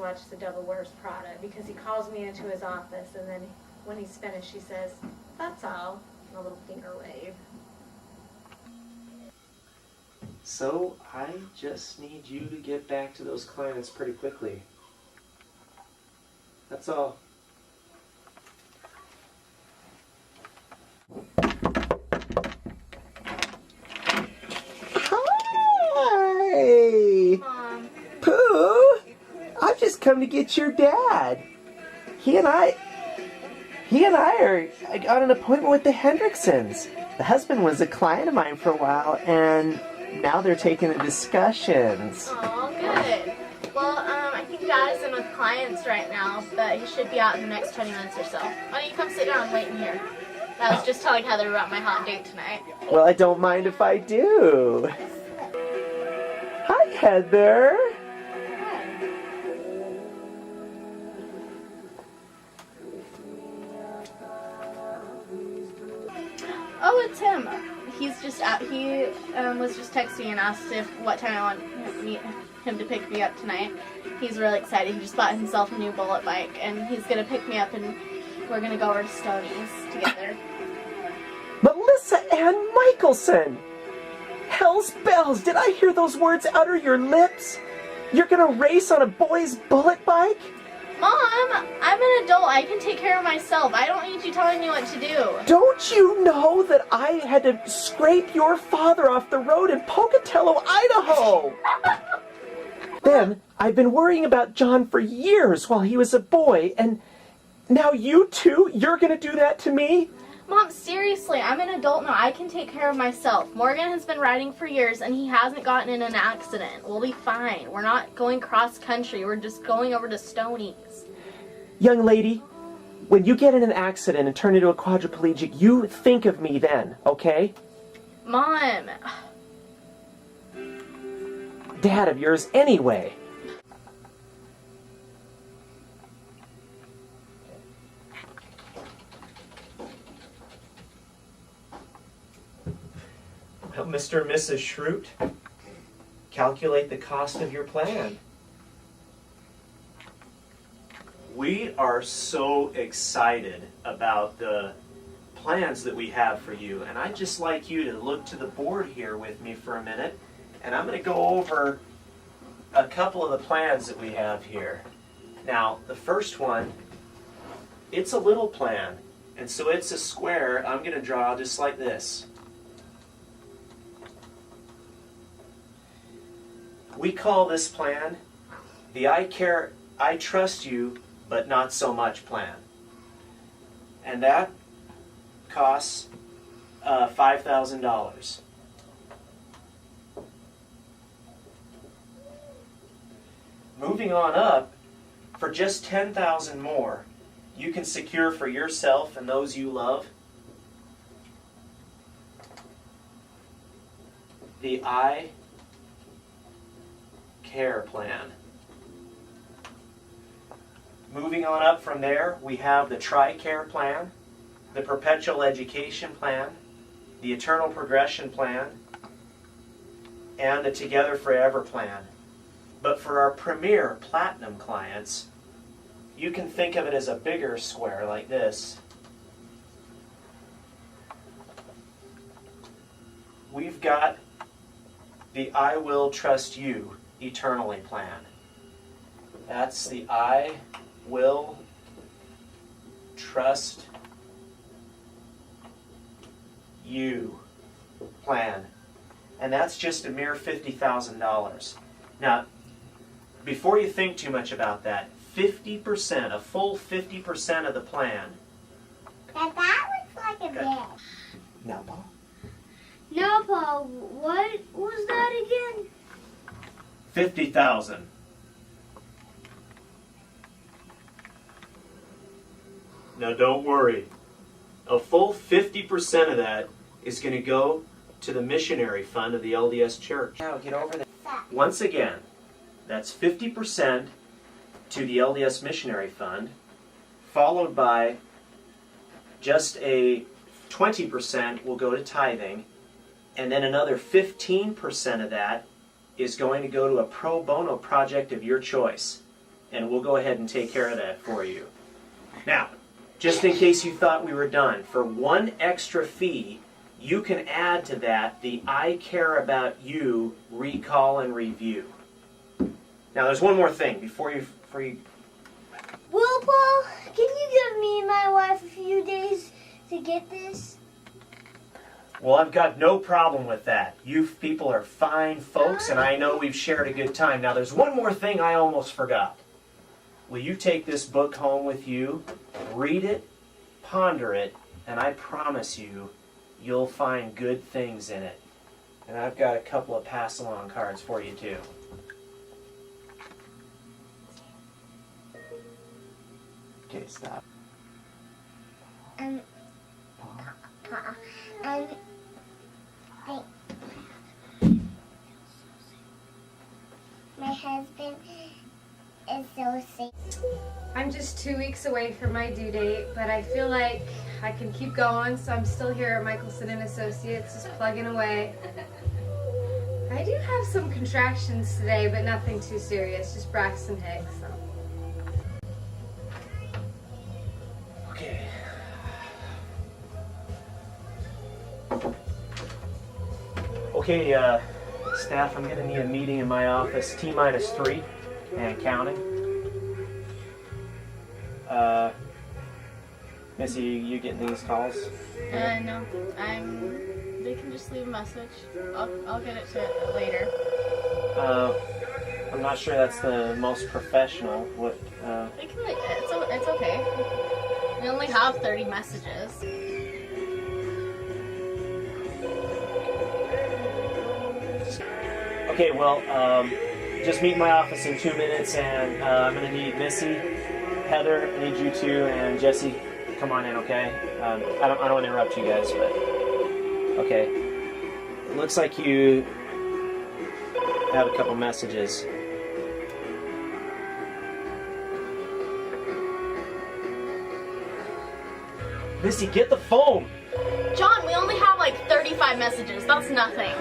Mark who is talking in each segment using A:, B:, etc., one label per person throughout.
A: watch The Devil Wears Prada, because he calls me into his office, and then when he's finished, he says, "That's all," and a little finger wave.
B: So I just need you to get back to those clients pretty quickly. That's all. Hi!
A: Mom.
B: Pooh! I've just come to get your dad. He and I got an appointment with the Hendricksons. The husband was a client of mine for a while, and now they're taking the discussions.
A: Oh, good. Well, I think Dad is in with clients right now, but he should be out in the next 20 minutes or so. Why don't you come sit down and wait in here? I was just telling Heather about my hot date tonight.
B: Well, I don't mind if I do. Hi, Heather.
A: Oh, it's him. He's just out. He was just texting and asked what time I want him to pick me up tonight. He's really excited. He just bought himself a new bullet bike, and he's gonna pick me up, and we're gonna go over to Stoney's together.
B: Melissa Ann Michelson! Hell's bells, did I hear those words utter your lips? You're gonna race on a boy's bullet bike?
A: Mom, I'm an adult. I can take care of myself. I don't need you telling me what to do.
B: Don't you know that I had to scrape your father off the road in Pocatello, Idaho? Then, I've been worrying about John for years while he was a boy, and now you two, you're gonna do that to me?
A: Mom, seriously, I'm an adult now. I can take care of myself. Morgan has been riding for years, and he hasn't gotten in an accident. We'll be fine. We're not going cross country. We're just going over to Stoney's.
B: Young lady, when you get in an accident and turn into a quadriplegic, you think of me then, okay?
A: Mom.
B: Dad of yours anyway. Well, Mr. and Mrs. Schrute, calculate the cost of your plan. We are so excited about the plans that we have for you, and I'd just like you to look to the board here with me for a minute, and I'm going to go over a couple of the plans that we have here. Now, the first one, it's a little plan, and so it's a square I'm going to draw just like this. We call this plan the I trust you, but not so much plan. And that costs $5,000. Moving on up, for just $10,000 more, you can secure for yourself and those you love the I Care plan. Moving on up from there, we have the TRICARE plan, the Perpetual Education plan, the Eternal Progression plan, and the Together Forever plan. But for our premier platinum clients, you can think of it as a bigger square like this. We've got the I Will Trust You Eternally plan. That's the I Will Trust You plan. And that's just a mere $50,000. Now, before you think too much about that, 50%, a full 50% of the plan.
C: That looks like a bed.
B: Now, Paul.
C: No, Paul, what was that again?
B: 50,000. Now don't worry. A full 50% of that is going to go to the missionary fund of the LDS Church. Now get over there. Once again, that's 50% to the LDS Missionary Fund, followed by just a 20% will go to tithing, and then another 15% of that is going to go to a pro bono project of your choice. and we'll go ahead and take care of that for you. Now, just in case you thought we were done, for one extra fee, you can add to that the I Care About You recall and review. Now, there's one more thing before you.
C: Wilpo, can you give me and my wife a few days to get this?
B: Well, I've got no problem with that. You people are fine folks, and I know we've shared a good time. Now, there's one more thing I almost forgot. Will you take this book home with you, read it, ponder it, and I promise you, you'll find good things in it. And I've got a couple of pass-along cards for you, too. Okay, stop.
C: And my husband is so sick.
D: I'm just 2 weeks away from my due date, but I feel like I can keep going, so I'm still here at Michelson and Associates, just plugging away. I do have some contractions today, but nothing too serious, just Braxton Hicks. So.
B: Okay. Okay, staff, I'm gonna need a meeting in my office, T-3 and counting. Missy, you getting these calls?
A: No, they can just leave a message. I'll get it to it later.
B: I'm not sure that's the most professional. What?
A: They can. It's okay. We only have 30 messages.
B: Okay, well, just meet in my office in 2 minutes, and I'm gonna need Missy, Heather, I need you two, and Jesse. Come on in, okay? I don't want to interrupt you guys, but okay. It looks like you have a couple messages. Missy, get the phone!
A: John, we only have like 35 messages. That's nothing.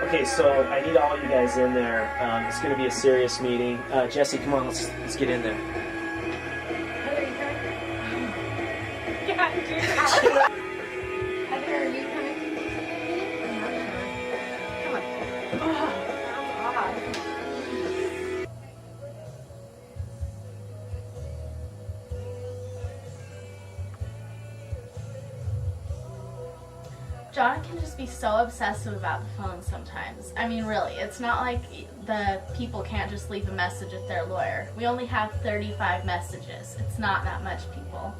B: Okay, so I need all you guys in there. It's going to be a serious meeting. Jesse, come on, let's get in there.
D: Yeah, Heather, are you coming? Come on. Oh, God.
A: John can just be so obsessive about the phone sometimes. I mean, really, it's not like the people can't just leave a message with their lawyer. We only have 35 messages. It's not that much people.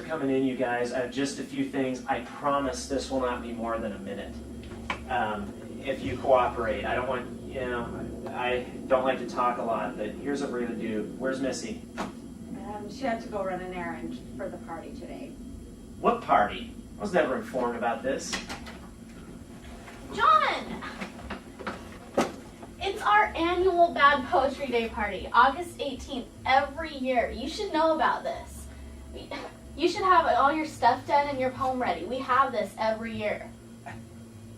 B: Coming in, you guys. I have just a few things. I promise this will not be more than a minute. If you cooperate, I don't want, I don't like to talk a lot, but here's what we're going to do. Where's Missy?
E: She had to go run an errand for the party today.
B: What party? I was never informed about this.
A: John! It's our annual Bad Poetry Day party, August 18th, every year. You should know about this. You should have all your stuff done and your poem ready. We have this every year.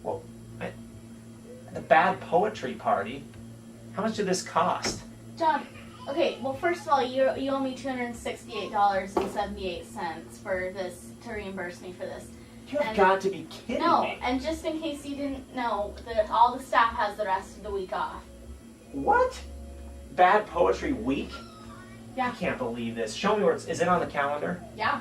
B: Well, the Bad Poetry Party? How much did this cost?
A: John, okay, well, first of all, you owe me $268.78 for this, to reimburse me for this.
B: You have got to be kidding
A: No,
B: me.
A: and just in case you didn't know, all the staff has the rest of the week off.
B: What? Bad Poetry Week?
A: Yeah.
B: I can't believe this. Show me where is it on the calendar?
A: Yeah.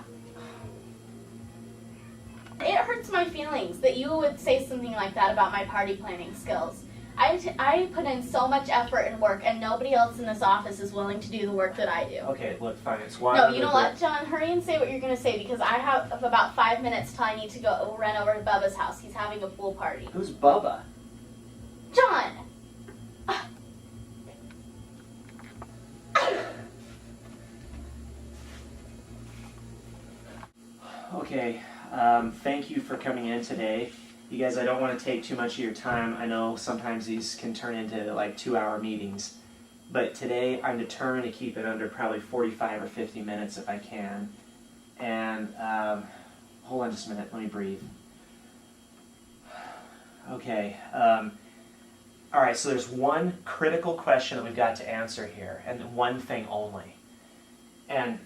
A: It hurts my feelings that you would say something like that about my party planning skills. I put in so much effort and work, and nobody else in this office is willing to do the work that I do.
B: Okay, look, fine. It's why.
A: No, you know what, John? Hurry and say what you're going to say, because I have about 5 minutes till I need to go run over to Bubba's house. He's having a pool party.
B: Who's Bubba?
A: John!
B: Okay, thank you for coming in today. You guys, I don't want to take too much of your time. I know sometimes these can turn into like 2-hour meetings. But today I'm determined to keep it under probably 45 or 50 minutes if I can. And hold on just a minute. Let me breathe. Okay. All right, so there's one critical question that we've got to answer here, and one thing only. And,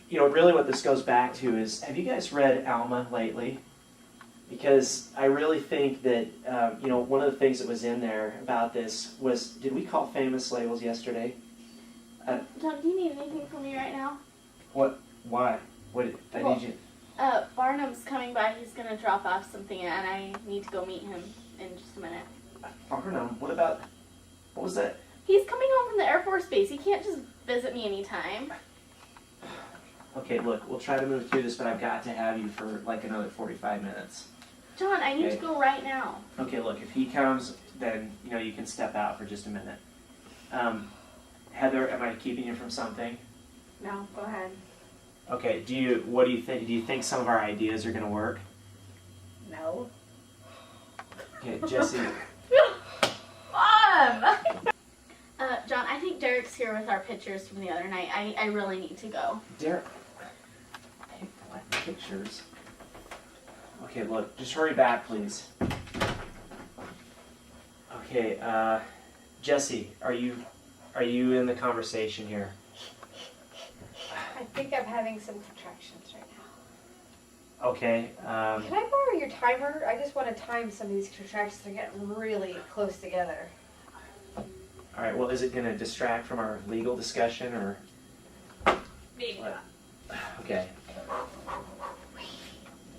B: you know, really what this goes back to is, have you guys read Alma lately? Because I really think that, you know, one of the things that was in there about this was, did we call famous labels yesterday?
A: John, do you need anything from me right now?
B: What? Why? What? I
A: Well,
B: need you.
A: Barnum's coming by. He's gonna drop off something, and I need to go meet him in just a minute.
B: Barnum, what about, what was that?
A: He's coming home from the Air Force Base. He can't just visit me anytime.
B: Okay, look, we'll try to move through this, but I've got to have you for like another 45 minutes.
A: John, I need
B: Okay.
A: to go right now.
B: Okay, look, if he comes, then, you know, you can step out for just a minute. Heather, am I keeping you from something?
D: No, go ahead.
B: Okay, what do you think? Do you think some of our ideas are going to work?
D: No.
B: Okay, Jesse.
A: Mom! John, I think Derek's here with our pictures from the other night. I really need to go.
B: Derek. Hey, what pictures? Okay, look, just hurry back, please. Okay, Jesse, are you in the conversation here?
D: I think I'm having some contractions right now.
B: Okay,
D: Can I borrow your timer? I just want to time some of these contractions to get really close together.
B: all right, well, is it going to distract from our legal discussion, or?
D: Maybe
B: What? Okay.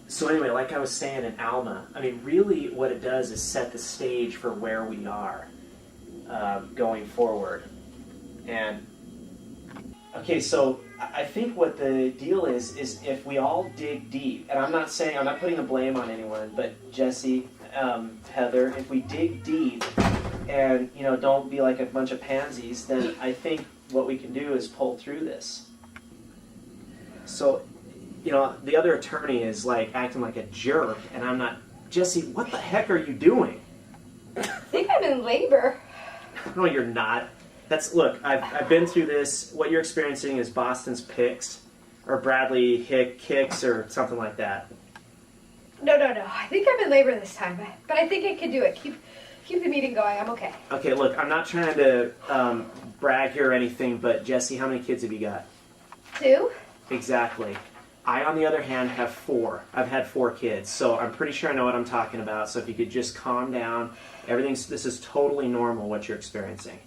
B: So anyway, like I was saying in Alma, I mean, really what it does is set the stage for where we are going forward. And, okay, so I think what the deal is if we all dig deep, and I'm not putting the blame on anyone, but Jesse, Heather, if we dig deep and, you know, don't be like a bunch of pansies, then I think what we can do is pull through this. So, you know, the other attorney is like acting like a jerk, and I'm not. Jesse, what the heck are you doing?
D: I think I'm in labor.
B: No, you're not. Look, I've been through this. What you're experiencing is Boston's Picks, or Bradley Kicks, or something like that.
D: No. I think I'm in labor this time, but I think I can do it. Keep the meeting going. I'm okay.
B: Okay, look, I'm not trying to brag here or anything, but Jesse, how many kids have you got?
D: 2?
B: Exactly. I, on the other hand, have 4. I've had 4 kids, so I'm pretty sure I know what I'm talking about. So if you could just calm down, this is totally normal what you're experiencing.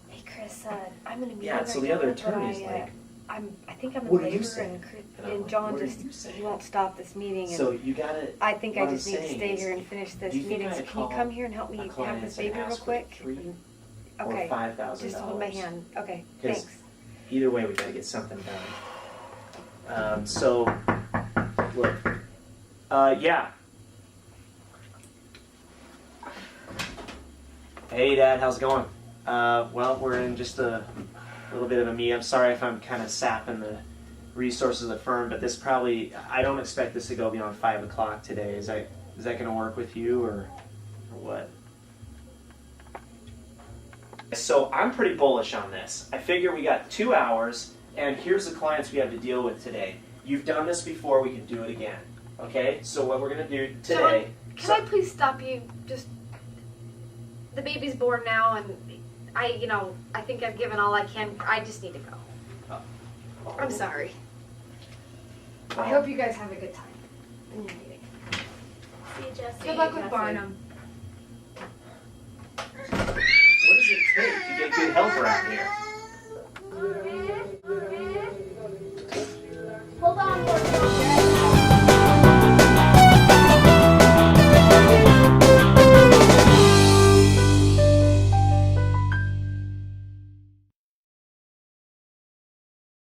D: Hey Chris, I'm in a meeting
B: Yeah,
D: right
B: so the
D: now,
B: other
D: but
B: attorney's like,
D: I think I'm in
B: "What are you
D: labor,
B: saying?" And I'm
D: and
B: like,
D: John
B: "What are
D: just
B: you saying?"
D: he won't stop this meeting. And
B: So you gotta.
D: I think I
B: what I'm
D: just need to
B: saying
D: stay
B: is,
D: here and finish this
B: do you think
D: meeting.
B: I
D: So can you
B: call
D: come here and help
B: a
D: me have
B: client
D: this
B: and
D: baby real
B: ask for
D: quick?
B: $3,000
D: Okay.
B: or $5,000.
D: Just hold my hand. Okay,
B: 'Cause
D: thanks.
B: Either way, we gotta get something done. So, look. Yeah. Hey, Dad, how's it going? Well, we're in just a little bit of a meet. I'm sorry if I'm kind of sapping the resources of the firm, but I don't expect this to go beyond 5 o'clock today. Is that going to work with you, or what? So I'm pretty bullish on this. I figure we got 2 hours, and here's the clients we have to deal with today. You've done this before, we can do it again. Okay? So what we're going to do today...
D: Can I please stop you? Just the baby's born now, and I think I've given all I can. I just need to go. I'm sorry. I hope you guys have a good time in your meeting.
A: See you, Jesse.
D: Good luck with Barnum.
B: What does it take to get good help around here?